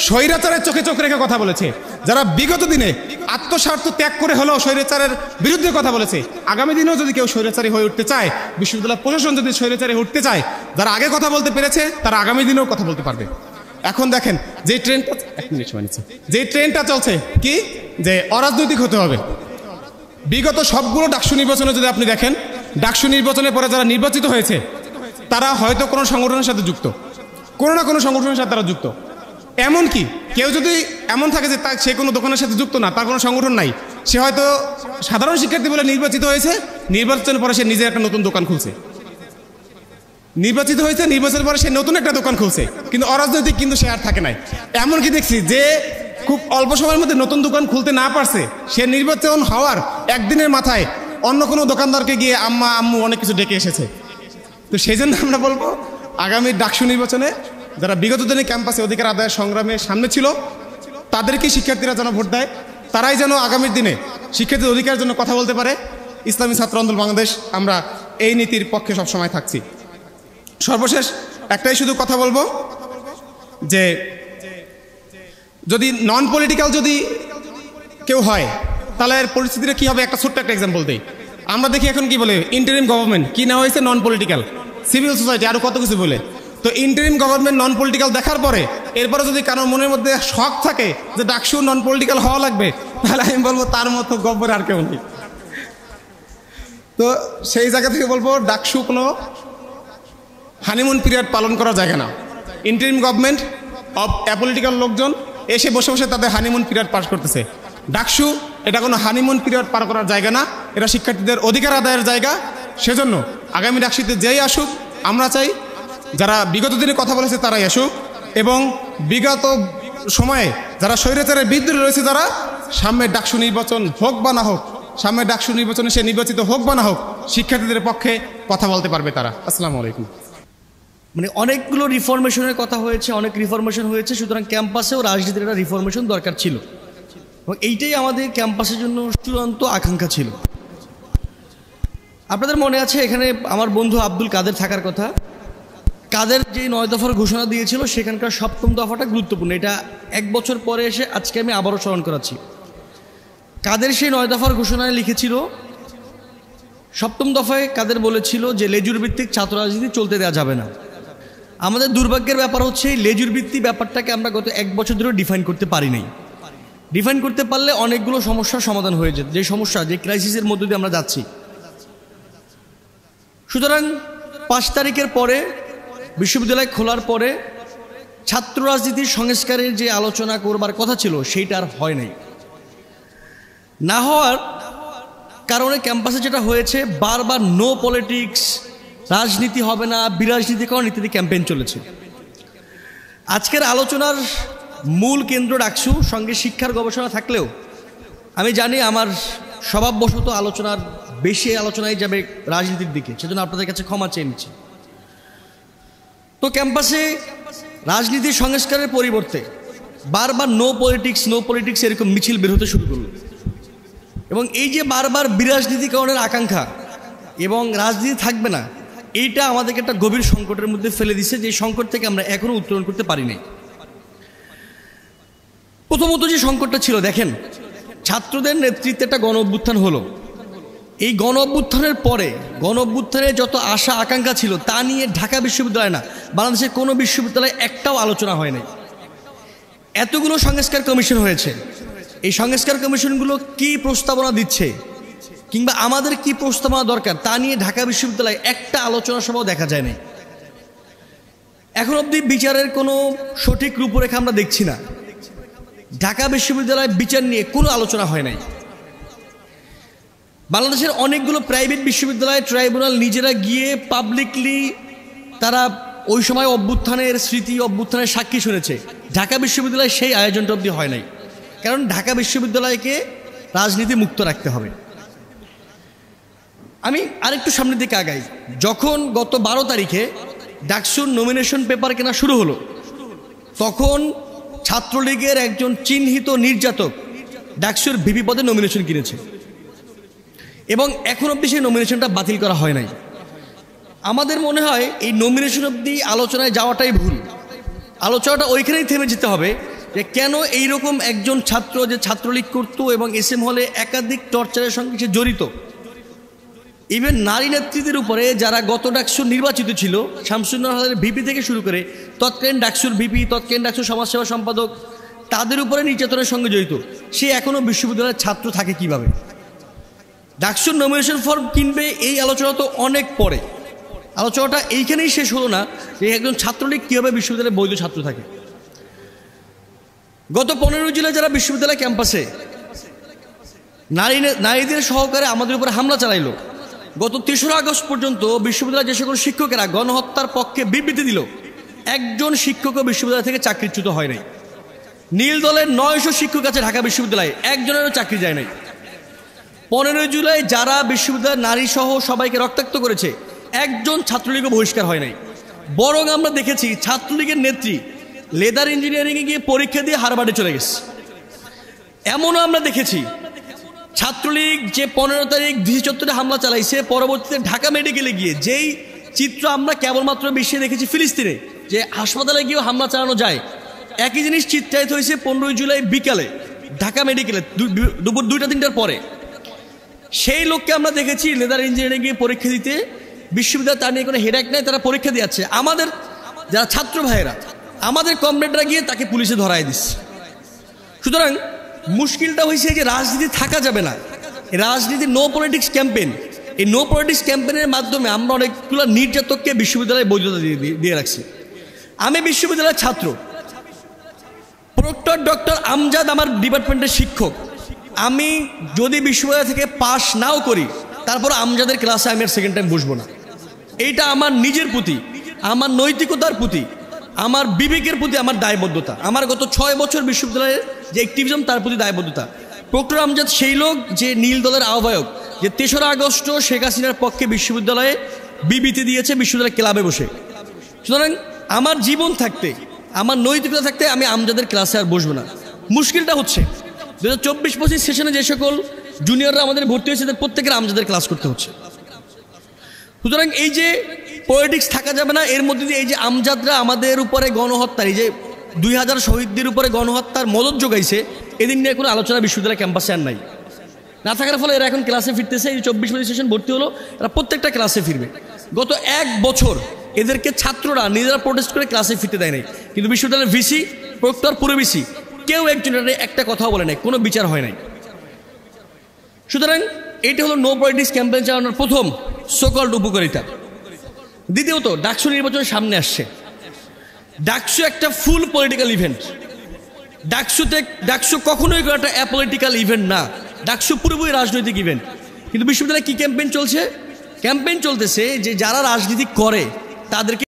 স্বৈরাচারের চোখে চোখ রেখে কথা বলেছে, যারা বিগত দিনে আত্মস্বার্থ ত্যাগ করে হলেও স্বৈরাচারের বিরুদ্ধে কথা বলেছে, আগামী দিনেও যদি কেউ স্বৈরাচারী হয়ে উঠতে চায়, বিশ্ববিদ্যালয় প্রশাসন যদি স্বৈরাচারী উঠতে চায়, যারা আগে কথা বলতে পেরেছে তারা আগামী দিনেও কথা বলতে পারবে। এখন দেখেন যে ট্রেনটা চলছে কি, যে অরাজনৈতিক হতে হবে। বিগত সবগুলো ডাকসু নির্বাচনে যদি আপনি দেখেন, ডাকসু নির্বাচনের পরে যারা নির্বাচিত হয়েছে তারা হয়তো কোনো সংগঠনের সাথে যুক্ত, কোনো না কোনো সংগঠনের সাথে তারা যুক্ত। এমনকি কেউ যদি এমন থাকে যে সে কোনো দোকানের সাথে যুক্ত না, তার কোনো সংগঠন নাই, সে হয়তো সাধারণ শিক্ষার্থী বলে নির্বাচিত হয়েছে, নির্বাচনের পরে সে নিজের একটা নতুন দোকান খুলছে, নির্বাচিত হয়েছে, নির্বাচনের পরে সে নতুন একটা দোকান খুলছে, কিন্তু অরাজনৈতিক কিন্তু সে আর থাকে নাই। এমনকি দেখছি যে খুব অল্প সময়ের মধ্যে নতুন দোকান খুলতে না পারছে, সে নির্বাচন হওয়ার একদিনের মাথায় অন্য কোনো দোকানদারকে গিয়ে আম্মা আম্মু অনেক কিছু ডেকে এসেছে। তো সেই জন্য আমরা বলবো আগামী ডাকসু নির্বাচনে যারা বিগত দিনে ক্যাম্পাসে অধিকার আদায়ের সংগ্রামের সামনে ছিল, তাদেরকে শিক্ষার্থীরা যেন ভোট দেয়, তারাই যেন আগামীর দিনে শিক্ষার্থীর অধিকারের জন্য কথা বলতে পারে। ইসলামী ছাত্র আন্দোলন বাংলাদেশ আমরা এই নীতির পক্ষে সবসময় থাকছি। সর্বশেষ একটাই শুধু কথা বলবো যে যদি নন পলিটিক্যাল যদি কেউ হয় তাহলে এর পরিস্থিতিটা কী হবে, একটা ছোট্ট একটা এক্সাম্পল দিই। আমরা দেখি এখন কি বলে ইন্টারিম গভর্নমেন্ট, কি না হয়েছে নন পলিটিক্যাল, সিভিল সোসাইটি, আরও কত কিছু বলে। তো ইন্টারিম গভর্নমেন্ট নন পলিটিক্যাল দেখার পরে এরপরে যদি কারোর মনের মধ্যে শখ থাকে যে ডাকসু নন পলিটিক্যাল হওয়া লাগবে, তাহলে আমি বলবো তার মতো গব্বর আর কেউ নেই। তো সেই জায়গা থেকে বলবো ডাকসু কোনো হানিমুন পিরিয়ড পালন করার জায়গা না। ইন্টারিম গভর্নমেন্ট অ্যাপলিটিক্যাল লোকজন এসে বসে বসে তাদের হানিমুন পিরিয়ড পাস করতেছে। ডাকসু এটা কোনো হানিমুন পিরিয়ড পার করার জায়গা না, এটা শিক্ষার্থীদের অধিকার আদায়ের জায়গা। সেজন্য আগামী ডাকসুতে যেই আসুক, আমরা চাই যারা বিগত দিনে কথা বলেছে তারাই আসুক, এবং বিগত সময়ে যারা স্বৈরাচারের বিরুদ্ধে রয়েছে, যারা সামনে ডাকসু নির্বাচন হোক বা না হোক, সামনে ডাকসু নির্বাচনে সে নির্বাচিত হোক বা না হোক, শিক্ষার্থীদের পক্ষে কথা বলতে পারবে তারা। আসসালামু আলাইকুম। মানে অনেকগুলো রিফরমেশনের কথা হয়েছে, অনেক রিফরমেশন হয়েছে, সুতরাং ক্যাম্পাসেও রাজনীতির একটা রিফরমেশন দরকার ছিল, এবং এইটাই আমাদের ক্যাম্পাসের জন্য চূড়ান্ত আকাঙ্ক্ষা ছিল। আপনাদের মনে আছে এখানে আমার বন্ধু আব্দুল কাদের থাকার কথা। কাদের যে 9 দফার ঘোষণা দিয়েছিল সেখানকার 7ম দফাটা গুরুত্বপূর্ণ। এটা 1 বছর পরে এসে আজকে আমি আবারও স্মরণ করাচ্ছি। কাদের সেই 9 দফার ঘোষণায় লিখেছিল, 7ম দফায় কাদের বলেছিল যে লেজুর ভিত্তিক ছাত্র রাজনীতি চলতে দেওয়া যাবে না। আমাদের দুর্ভাগ্যের ব্যাপার হচ্ছে এই লেজুর ভিত্তি ব্যাপারটাকে আমরা গত 1 বছর ধরে ডিফাইন করতে পারি নাই। ডিফাইন করতে পারলে অনেকগুলো সমস্যার সমাধান হয়ে যেত, যে সমস্যা, যে ক্রাইসিসের মধ্য দিয়ে আমরা যাচ্ছি। সুতরাং 5 তারিখের পরে বিশ্ববিদ্যালয় খোলার পরে ছাত্র রাজনীতির সংস্কারের যে আলোচনা করবার কথা ছিল সেইটা আর হয় নাই। না হওয়ার কারণে ক্যাম্পাসে যেটা হয়েছে, বারবার নো পলিটিক্স, রাজনীতি হবে না, বিরাজনীতিকরণ ইত্যাদি ক্যাম্পেইন চলেছে। আজকের আলোচনার মূল কেন্দ্র ডাকসু, সঙ্গে শিক্ষার গবেষণা থাকলেও আমি জানি আমার স্বভাববশত আলোচনার বেশি আলোচনায় যাবে রাজনীতির দিকে, সেজন্য আপনাদের কাছে ক্ষমা চেয়ে নিচ্ছি। তো ক্যাম্পাসে রাজনীতির সংস্কারের পরিবর্তে বারবার নো পলিটিক্স এরকম মিছিল বের হতে শুরু করলো, এবং এই যে বারবার বিরাজনীতিকরণের আকাঙ্ক্ষা এবং রাজনীতি থাকবে না, এইটা আমাদেরকে একটা গভীর সংকটের মধ্যে ফেলে দিছে, যে সংকট থেকে আমরা এখনো উত্তরণ করতে পারি নাই। প্রথমত যে সংকটটা ছিল, দেখেন ছাত্রদের নেতৃত্বে একটা গণ অভ্যুত্থান হলো। এই গণ অভ্যুত্থানের পরে গণ অভ্যুত্থানের যত আশা আকাঙ্ক্ষা ছিল তা নিয়ে ঢাকা বিশ্ববিদ্যালয় না, বাংলাদেশের কোনো বিশ্ববিদ্যালয়ে একটাও আলোচনা হয় নাই। এতগুলো সংস্কার কমিশন হয়েছে, এই সংস্কার কমিশনগুলো কি প্রস্তাবনা দিচ্ছে কিংবা আমাদের কি প্রস্তাবনা দরকার তা নিয়ে ঢাকা বিশ্ববিদ্যালয়ে একটা আলোচনা সভাও দেখা যায় না। এখন অবধি বিচারের কোনো সঠিক রূপরেখা আমরা দেখছি না। ঢাকা বিশ্ববিদ্যালয়ের বিচার নিয়ে কোনো আলোচনা হয় নাই। বাংলাদেশের অনেকগুলো প্রাইভেট বিশ্ববিদ্যালয় ট্রাইব্যুনাল নিজেরা গিয়ে পাবলিকলি তারা ওই সময় অভ্যুত্থানের স্মৃতি, অভ্যুত্থানের সাক্ষী শুনেছে। ঢাকা বিশ্ববিদ্যালয়ে সেই আয়োজনটা অবধি হয় নাই, কারণ ঢাকা বিশ্ববিদ্যালয়কে রাজনীতি মুক্ত রাখতে হবে। আমি আরেকটু সামনের দিকে আগাই। যখন গত 12 তারিখে ডাকসুর নমিনেশন পেপার কেনা শুরু হলো, তখন ছাত্রলীগের একজন চিহ্নিত নির্যাতক ডাকসুর ভিপি পদে নমিনেশন কিনেছে এবং এখন অবধি সেই নমিনেশনটা বাতিল করা হয় নাই। আমাদের মনে হয় এই নমিনেশন অবধি আলোচনায় যাওয়াটাই ভুল। আলোচনাটা ওইখানেই থেমে যেতে হবে যে কেন এইরকম একজন ছাত্র যে ছাত্রলীগ করত এবং SM হলে একাধিক টর্চারের সঙ্গে সে জড়িত। ইভেন নারী নেতৃত্বের উপরে যারা গত ডাকসুর নির্বাচিত ছিল, শামসুন্নাহার হলের ভিপি থেকে শুরু করে তৎকালীন ডাকসুর ভিপি, তৎকালীন ডাকসুর সমাজসেবা সম্পাদক, তাদের উপরে নির্যাতনের সঙ্গে জড়িত, সে এখনও বিশ্ববিদ্যালয়ের ছাত্র থাকে কিভাবে? ডাকসুর নমিনেশন ফর্ম কিনবে এই আলোচনা তো অনেক পরে। আলোচনাটা এইখানেই শেষ হলো না যে একজন ছাত্রলীগ কীভাবে বিশ্ববিদ্যালয়ে বৈধ ছাত্র থাকে। গত 15 জুলাই যারা বিশ্ববিদ্যালয় ক্যাম্পাসে নারীদের সহকারে আমাদের উপরে হামলা চালাইলো, গত 3রা আগস্ট পর্যন্ত বিশ্ববিদ্যালয়ের যে সকল শিক্ষকেরা গণহত্যার পক্ষে বিবৃতি দিল, একজন শিক্ষকও বিশ্ববিদ্যালয় থেকে চাকরিচ্যুত হয় নাই। নীল দলের 900 শিক্ষক আছে ঢাকা বিশ্ববিদ্যালয়ে, একজনেরও চাকরি যায় নাই। 15 জুলাই যারা বিশ্ববিদ্যালয়ের নারী সহ সবাইকে রক্তাক্ত করেছে, একজন ছাত্রলীগও বহিষ্কার হয় নাই। বরং আমরা দেখেছি ছাত্রলীগের নেত্রী লেদার ইঞ্জিনিয়ারিংয়ে গিয়ে পরীক্ষা দিয়ে হারবার্ডে চলে গেছে। এমনও আমরা দেখেছি ছাত্রলীগ যে 15 তারিখ ডিসি চত্বরে হামলা চালাইছে, পরবর্তীতে ঢাকা মেডিকেলে গিয়ে যেই চিত্র আমরা কেবলমাত্র বিশ্বে দেখেছি ফিলিস্তিনে, যে হাসপাতালে গিয়েও হামলা চালানো যায়, একই জিনিস চিত্রায়িত হয়েছে 15 জুলাই বিকালে ঢাকা মেডিকেলে দুপুর 2টা-3টার পরে। সেই লোককে আমরা দেখেছি লেদার ইঞ্জিনিয়ারিং গিয়ে পরীক্ষা দিতে, বিশ্ববিদ্যালয় তার নিয়ে কোনো হেডেক নেই, তারা পরীক্ষা দিচ্ছে। আমাদের যারা ছাত্র ভাইয়েরা, আমাদের কমরেডরা গিয়ে তাকে পুলিশে ধরায় দিচ্ছে। সুতরাং মুশকিলটা হয়েছে যে রাজনীতি থাকা যাবে না, রাজনীতি নো পলিটিক্স ক্যাম্পেইন। এই নো পলিটিক্স ক্যাম্পেইনের মাধ্যমে আমরা অনেকগুলো নির্যাতককে বিশ্ববিদ্যালয়ে বৈধতা দিয়ে রাখছি। আমি বিশ্ববিদ্যালয়ের ছাত্র, প্রক্টর ডক্টর আমজাদ আমার ডিপার্টমেন্টের শিক্ষক। আমি যদি বিশ্ববিদ্যালয় থেকে পাশ নাও করি, তারপর আমজাদের ক্লাসে আমি আর সেকেন্ড টাইম বসবো না। এইটা আমার নিজের প্রতি, আমার নৈতিকতার প্রতি, আমার বিবেকের প্রতি আমার দায়বদ্ধতা। আমার গত 6 বছর বিশ্ববিদ্যালয়ের যে অ্যাক্টিভিজম, তার প্রতি দায়বদ্ধতা। প্রক্টর আমজাদ সেই লোক যে নীল দলের আহ্বায়ক, যে 3রা আগস্ট শেখ হাসিনার পক্ষে বিশ্ববিদ্যালয়ে বিবৃতি দিয়েছে বিশ্ববিদ্যালয় ক্লাবে বসে। সুতরাং আমার জীবন থাকতে, আমার নৈতিকতা থাকতে আমি আমজাদের ক্লাসে আর বসবো না। মুশকিলটা হচ্ছে 2024-25 সেশনে যে সকল জুনিয়ররা আমাদের ভর্তি হয়েছে, তাদের প্রত্যেকের আমজাদের ক্লাস করতে হচ্ছে। সুতরাং এই যে পলিটিক্স থাকা যাবে না, এর মধ্যে দিয়ে এই যে আমজাদরা আমাদের উপরে গণহত্যার, এই যে 2000 শহীদদের উপরে গণহত্যার মদত যোগাইছে, এদিন নিয়ে কোনো আলোচনা বিশ্ববিদ্যালয় ক্যাম্পাসে আর নাই। না থাকার ফলে এরা এখন ক্লাসে ফিরতেছে। এই 24-25 সেশন ভর্তি হলো, এরা প্রত্যেকটা ক্লাসে ফিরবে। গত 1 বছর এদেরকে ছাত্ররা নিজেরা প্রোটেস্ট করে ক্লাসে ফিরতে দেয় নাই, কিন্তু বিশ্ববিদ্যালয়ের ভিসি, প্রক্টর, পুরো ভিসি কেউ একজনের একটা কথাও বলে নাই, কোনো বিচার হয় নাই। সুতরাং এইটা হলো নো পলিটিক্স ক্যাম্পেইন চালানোর প্রথম সোকল্ড উপকারিতা। দ্বিতীয়ত, ডাকসু নির্বাচন সামনে আসছে। ডাকসু একটা ফুল পলিটিক্যাল ইভেন্ট। ডাকসু কখনোই একটা অ্যাপলিটিক্যাল ইভেন্ট না, ডাকসু পুরোপুরি রাজনৈতিক ইভেন্ট। কিন্তু বিশ্ববিদ্যালয়ে কি ক্যাম্পেইন চলছে? ক্যাম্পেইন চলতেছে যে যারা রাজনীতি করে তাদেরকে